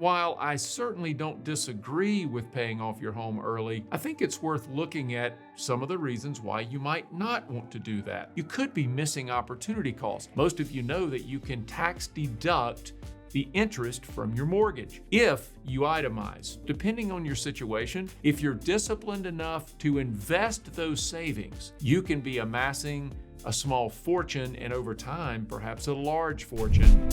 While I certainly don't disagree with paying off your home early, I think it's worth looking at some of the reasons why you might not want to do that. You could be missing opportunity costs. Most of you know that you can tax deduct the interest from your mortgage if you itemize. Depending on your situation, if you're disciplined enough to invest those savings, you can be amassing a small fortune and over time, perhaps a large fortune.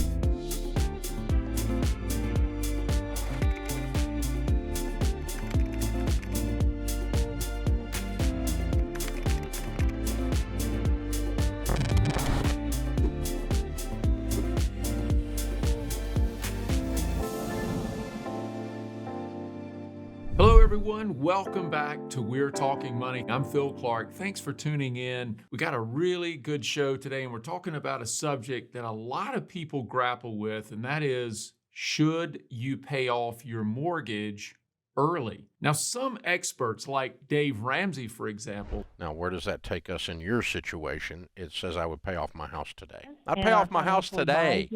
Hello, everyone. Welcome back to We're Talking Money. I'm Phil Clark. Thanks for tuning in. We got a really good show today, and we're talking about a subject that a lot of people grapple with, and that is, should you pay off your mortgage early? Now, some experts like Dave Ramsey, for example. Now, where does that take us in your situation? It says I would pay off my house today. I'd pay off my house today.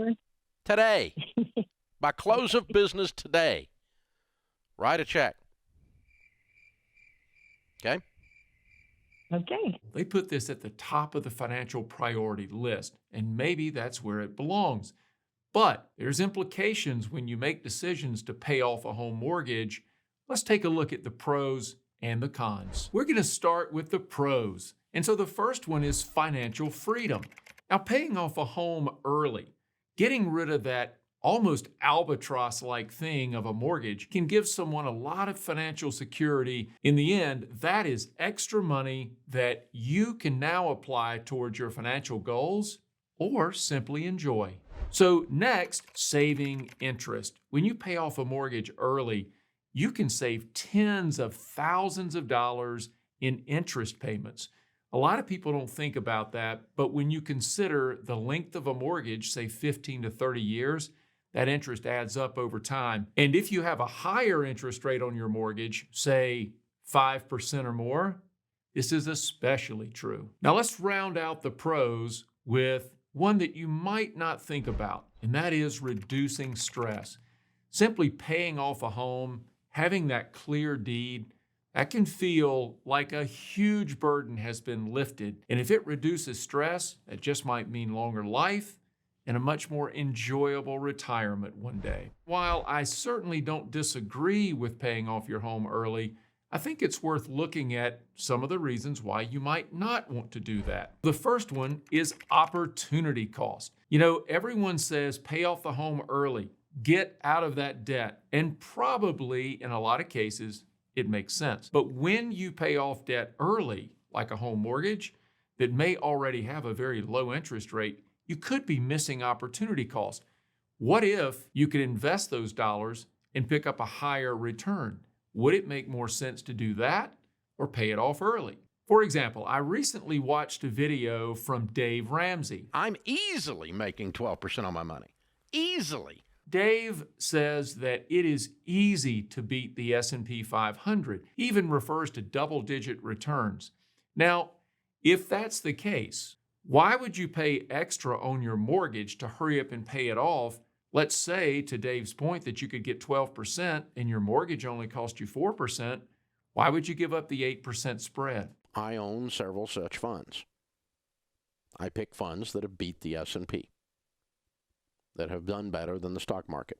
Today. By close of business today. Write a check. Okay. They put this at the top of the financial priority list, and maybe that's where it belongs. But there's implications when you make decisions to pay off a home mortgage. Let's take a look at the pros and the cons. We're going to start with the pros. And so the first one is financial freedom. Now, paying off a home early, getting rid of that almost albatross-like thing of a mortgage can give someone a lot of financial security. In the end, that is extra money that you can now apply towards your financial goals or simply enjoy. So next, saving interest. When you pay off a mortgage early, you can save tens of thousands of dollars in interest payments. A lot of people don't think about that, but when you consider the length of a mortgage, say 15 to 30 years, that interest adds up over time. And if you have a higher interest rate on your mortgage, say 5% or more, this is especially true. Now let's round out the pros with one that you might not think about, and that is reducing stress. Simply paying off a home, having that clear deed, that can feel like a huge burden has been lifted. And if it reduces stress, that just might mean longer life and a much more enjoyable retirement one day. While I certainly don't disagree with paying off your home early, I think it's worth looking at some of the reasons why you might not want to do that. The first one is opportunity cost. You know, everyone says pay off the home early, get out of that debt, and probably in a lot of cases, it makes sense. But when you pay off debt early, like a home mortgage that may already have a very low interest rate, you could be missing opportunity cost. What if you could invest those dollars and pick up a higher return? Would it make more sense to do that or pay it off early? For example, I recently watched a video from Dave Ramsey. I'm easily making 12% on my money. Easily. Dave says that it is easy to beat the S&P 500. He even refers to double-digit returns. Now, if that's the case, why would you pay extra on your mortgage to hurry up and pay it off? Let's say, to Dave's point, that you could get 12% and your mortgage only cost you 4%. Why would you give up the 8% spread? I own several such funds. I pick funds that have beat the S&P, that have done better than the stock market.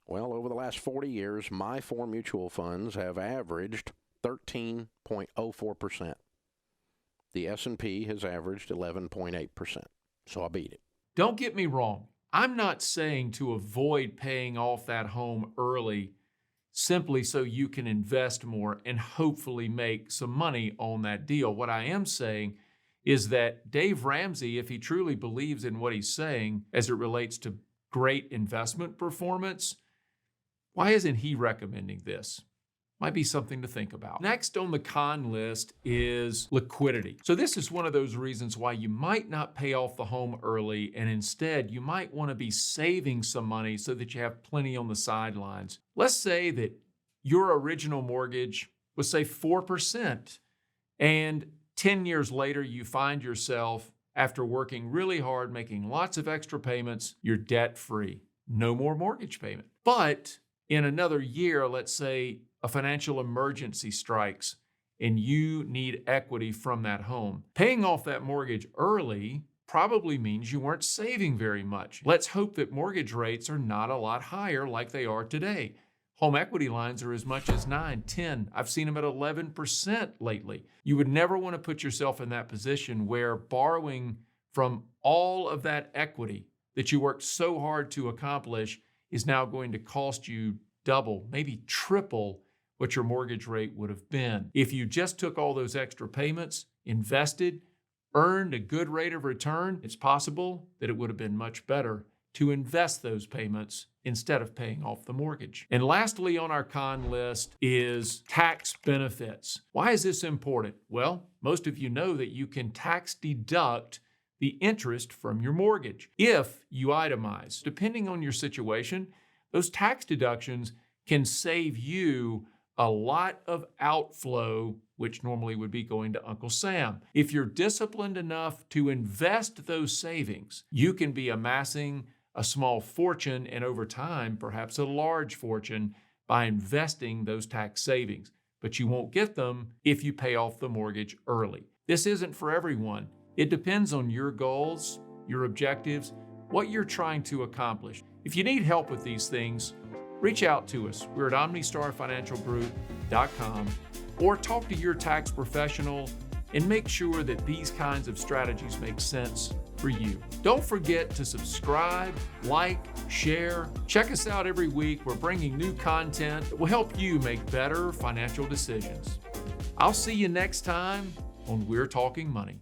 Well, over the last 40 years, my 4 mutual funds have averaged 13.04%. The S&P has averaged 11.8%, so I beat it. Don't get me wrong. I'm not saying to avoid paying off that home early simply so you can invest more and hopefully make some money on that deal. What I am saying is that Dave Ramsey, if he truly believes in what he's saying as it relates to great investment performance, why isn't he recommending this? Might be something to think about. Next on the con list is liquidity. So this is one of those reasons why you might not pay off the home early, and instead you might want to be saving some money so that you have plenty on the sidelines. Let's say that your original mortgage was, say, 4%, and 10 years later you find yourself, after working really hard, making lots of extra payments, you're debt-free. No more mortgage payment. But in another year, let's say a financial emergency strikes and you need equity from that home. Paying off that mortgage early probably means you weren't saving very much. Let's hope that mortgage rates are not a lot higher like they are today. Home equity lines are as much as 9, 10. I've seen them at 11% lately. You would never want to put yourself in that position where borrowing from all of that equity that you worked so hard to accomplish is now going to cost you double, maybe triple what your mortgage rate would have been. If you just took all those extra payments, invested, earned a good rate of return, it's possible that it would have been much better to invest those payments instead of paying off the mortgage. And lastly on our con list is tax benefits. Why is this important? Well, most of you know that you can tax deduct the interest from your mortgage if you itemize. Depending on your situation, those tax deductions can save you a lot of outflow, which normally would be going to Uncle Sam. If you're disciplined enough to invest those savings, you can be amassing a small fortune and over time, perhaps a large fortune by investing those tax savings. But you won't get them if you pay off the mortgage early. This isn't for everyone. It depends on your goals, your objectives, what you're trying to accomplish. If you need help with these things, reach out to us. We're at OmnistarFinancialGroup.com, or talk to your tax professional and make sure that these kinds of strategies make sense for you. Don't forget to subscribe, like, share. Check us out every week. We're bringing new content that will help you make better financial decisions. I'll see you next time on We're Talking Money.